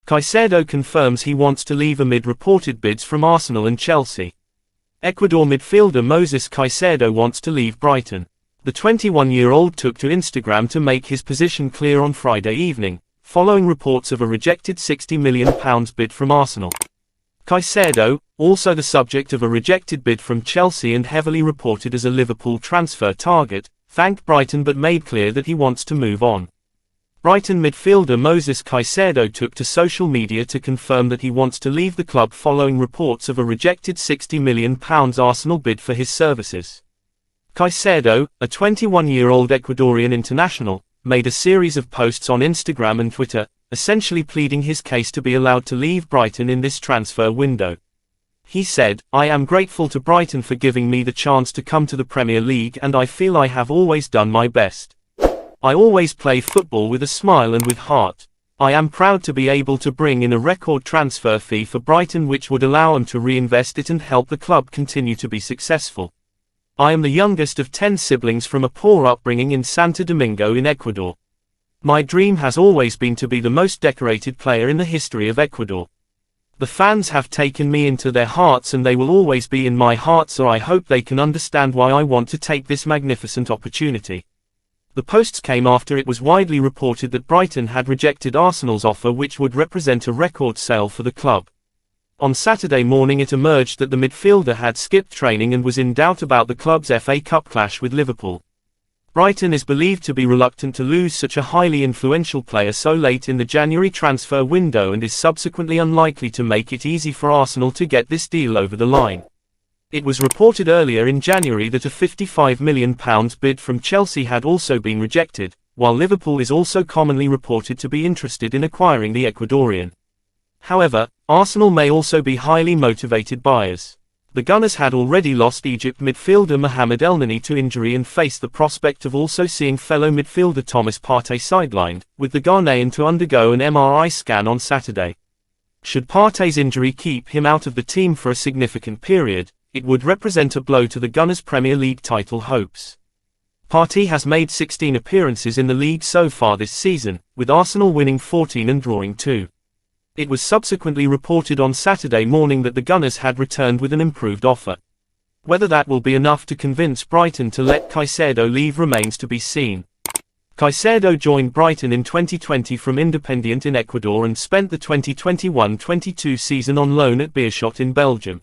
Caicedo confirms he wants to leave amid reported bids from Arsenal and Chelsea. Ecuador midfielder Moses Caicedo wants to leave Brighton. The 21-year-old took to Instagram to make his position clear on Friday evening, following reports of a rejected £60 million bid from Arsenal. Caicedo, also the subject of a rejected bid from Chelsea and heavily reported as a Liverpool transfer target, thanked Brighton but made clear that he wants to move on. Brighton midfielder Moses Caicedo took to social media to confirm that he wants to leave the club following reports of a rejected £60 million Arsenal bid for his services. Caicedo, a 21-year-old Ecuadorian international, made a series of posts on Instagram and Twitter, essentially pleading his case to be allowed to leave Brighton in this transfer window. He said, "I am grateful to Brighton for giving me the chance to come to the Premier League and I feel I have always done my best. I always play football with a smile and with heart. I am proud to be able to bring in a record transfer fee for Brighton which would allow them to reinvest it and help the club continue to be successful. I am the youngest of 10 siblings from a poor upbringing in Santo Domingo in Ecuador. My dream has always been to be the most decorated player in the history of Ecuador. The fans have taken me into their hearts and they will always be in my heart, so I hope they can understand why I want to take this magnificent opportunity." The posts came after it was widely reported that Brighton had rejected Arsenal's offer, which would represent a record sale for the club. On Saturday morning it emerged that the midfielder had skipped training and was in doubt about the club's FA Cup clash with Liverpool. Brighton is believed to be reluctant to lose such a highly influential player so late in the January transfer window and is subsequently unlikely to make it easy for Arsenal to get this deal over the line. It was reported earlier in January that a £55 million bid from Chelsea had also been rejected, while Liverpool is also commonly reported to be interested in acquiring the Ecuadorian. However, Arsenal may also be highly motivated buyers. The Gunners had already lost Egypt midfielder Mohamed Elneny to injury and faced the prospect of also seeing fellow midfielder Thomas Partey sidelined, with the Ghanaian to undergo an MRI scan on Saturday. Should Partey's injury keep him out of the team for a significant period, it would represent a blow to the Gunners' Premier League title hopes. Partey has made 16 appearances in the league so far this season, with Arsenal winning 14 and drawing 2. It was subsequently reported on Saturday morning that the Gunners had returned with an improved offer. Whether that will be enough to convince Brighton to let Caicedo leave remains to be seen. Caicedo joined Brighton in 2020 from Independiente in Ecuador and spent the 2021-22 season on loan at Beerschot in Belgium.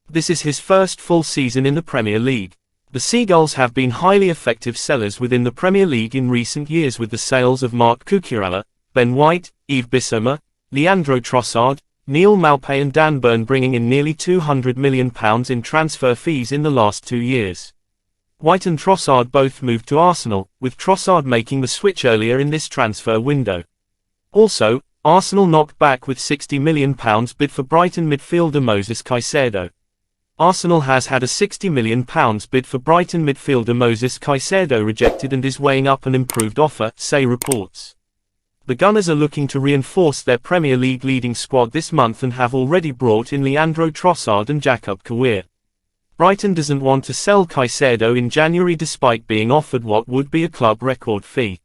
This is his first full season in the Premier League. The Seagulls have been highly effective sellers within the Premier League in recent years, with the sales of Marc Cucurella, Ben White, Yves Bissouma, Leandro Trossard, Neil Maupay and Dan Burn bringing in nearly £200 million in transfer fees in the last 2 years. White and Trossard both moved to Arsenal, with Trossard making the switch earlier in this transfer window. Also, Arsenal knocked back with £60 million bid for Brighton midfielder Moses Caicedo. Arsenal has had a £60 million bid for Brighton midfielder Moses Caicedo rejected and is weighing up an improved offer, say reports. The Gunners are looking to reinforce their Premier League leading squad this month and have already brought in Leandro Trossard and Jakub Kiwior. Brighton doesn't want to sell Caicedo in January despite being offered what would be a club record fee.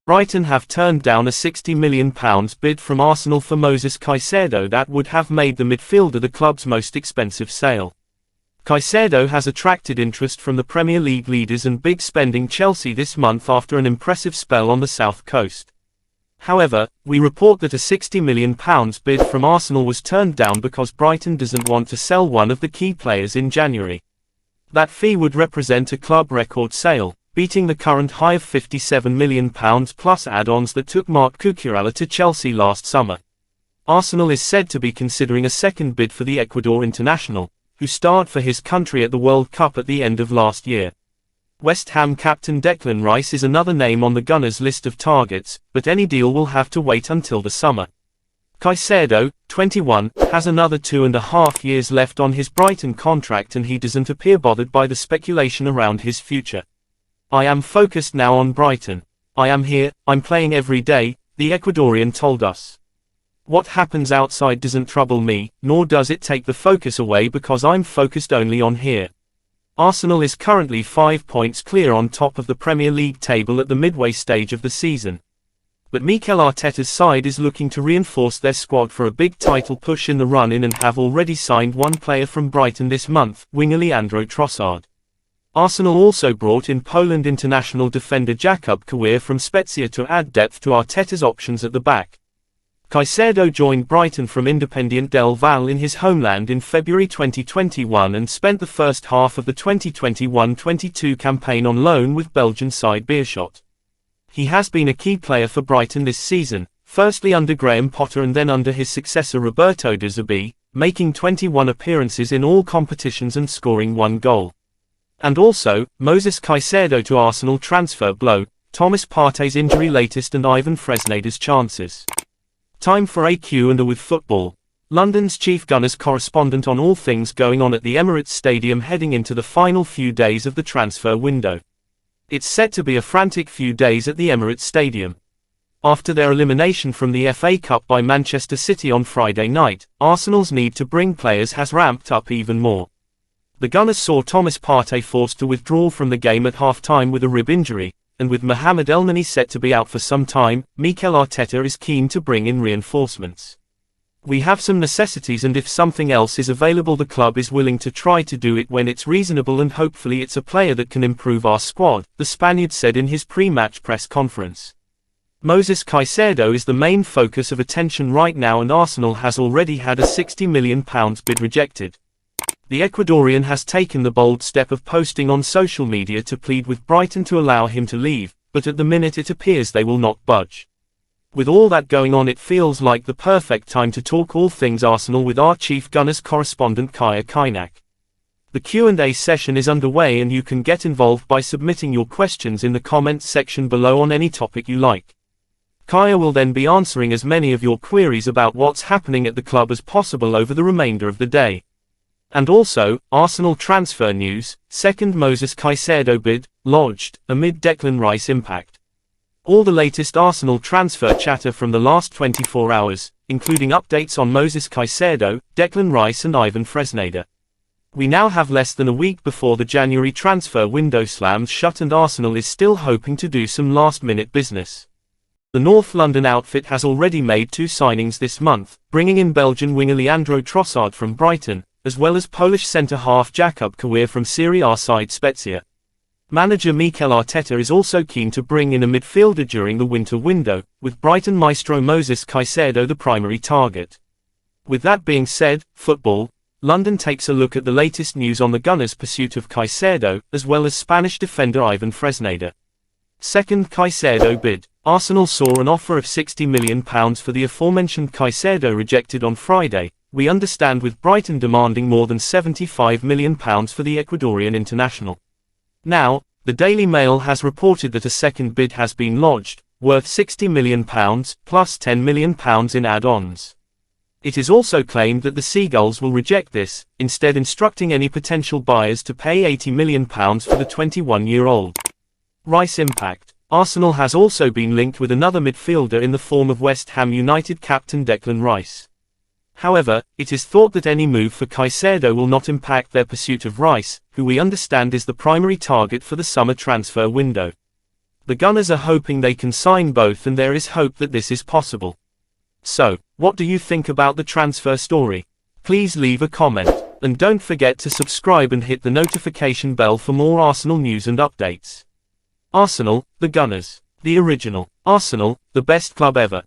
Brighton have turned down a £60 million bid from Arsenal for Moses Caicedo that would have made the midfielder the club's most expensive sale. Caicedo has attracted interest from the Premier League leaders and big spending Chelsea this month after an impressive spell on the South Coast. However, we report that a £60 million bid from Arsenal was turned down because Brighton doesn't want to sell one of the key players in January. That fee would represent a club record sale, beating the current high of £57 million plus add-ons that took Marc Cucurella to Chelsea last summer. Arsenal is said to be considering a second bid for the Ecuador international, who starred for his country at the World Cup at the end of last year. West Ham captain Declan Rice is another name on the Gunners' list of targets, but any deal will have to wait until the summer. Caicedo, 21, has another 2.5 years left on his Brighton contract and he doesn't appear bothered by the speculation around his future. "I am focused now on Brighton. I am here, I'm playing every day," the Ecuadorian told us. "What happens outside doesn't trouble me, nor does it take the focus away because I'm focused only on here." Arsenal is currently 5 points clear on top of the Premier League table at the midway stage of the season. But Mikel Arteta's side is looking to reinforce their squad for a big title push in the run-in and have already signed one player from Brighton this month, winger Leandro Trossard. Arsenal also brought in Poland international defender Jakub Kiwior from Spezia to add depth to Arteta's options at the back. Caicedo joined Brighton from Independiente del Valle in his homeland in February 2021 and spent the first half of the 2021-22 campaign on loan with Belgian side Beerschot. He has been a key player for Brighton this season, firstly under Graham Potter and then under his successor Roberto De Zerbi, making 21 appearances in all competitions and scoring 1 goal. And also, Moses Caicedo to Arsenal transfer blow, Thomas Partey's injury latest and Ivan Fresneda's chances. Time for a Q&A with football. London's chief Gunners correspondent on all things going on at the Emirates Stadium heading into the final few days of the transfer window. It's set to be a frantic few days at the Emirates Stadium. After their elimination from the FA Cup by Manchester City on Friday night, Arsenal's need to bring players has ramped up even more. The Gunners saw Thomas Partey forced to withdraw from the game at half-time with a rib injury, and with Mohamed Elneny set to be out for some time, Mikel Arteta is keen to bring in reinforcements. We have some necessities and if something else is available the club is willing to try to do it when it's reasonable and hopefully it's a player that can improve our squad, the Spaniard said in his pre-match press conference. Moses Caicedo is the main focus of attention right now and Arsenal has already had a £60 million bid rejected. The Ecuadorian has taken the bold step of posting on social media to plead with Brighton to allow him to leave, but at the minute it appears they will not budge. With all that going on it feels like the perfect time to talk all things Arsenal with our chief Gunners correspondent Kaya Kainak. The Q&A session is underway and you can get involved by submitting your questions in the comments section below on any topic you like. Kaya will then be answering as many of your queries about what's happening at the club as possible over the remainder of the day. And also, Arsenal transfer news, second Moses Caicedo bid, lodged, amid Declan Rice impact. All the latest Arsenal transfer chatter from the last 24 hours, including updates on Moses Caicedo, Declan Rice and Ivan Fresneda. We now have less than a week before the January transfer window slams shut and Arsenal is still hoping to do some last-minute business. The North London outfit has already made 2 signings this month, bringing in Belgian winger Leandro Trossard from Brighton, as well as Polish centre-half Jakub Kiwior from Serie A side Spezia. Manager Mikel Arteta is also keen to bring in a midfielder during the winter window, with Brighton maestro Moses Caicedo the primary target. With that being said, football, London takes a look at the latest news on the Gunners' pursuit of Caicedo, as well as Spanish defender Ivan Fresneda. Second Caicedo bid. Arsenal saw an offer of £60 million for the aforementioned Caicedo rejected on Friday, we understand, with Brighton demanding more than £75 million for the Ecuadorian international. Now, the Daily Mail has reported that a second bid has been lodged, worth £60 million, plus £10 million in add-ons. It is also claimed that the Seagulls will reject this, instead instructing any potential buyers to pay £80 million for the 21-year-old. Rice impact. Arsenal has also been linked with another midfielder in the form of West Ham United captain Declan Rice. However, it is thought that any move for Caicedo will not impact their pursuit of Rice, who we understand is the primary target for the summer transfer window. The Gunners are hoping they can sign both and there is hope that this is possible. So, what do you think about the transfer story? Please leave a comment, and don't forget to subscribe and hit the notification bell for more Arsenal news and updates. Arsenal, the Gunners. The original. Arsenal, the best club ever.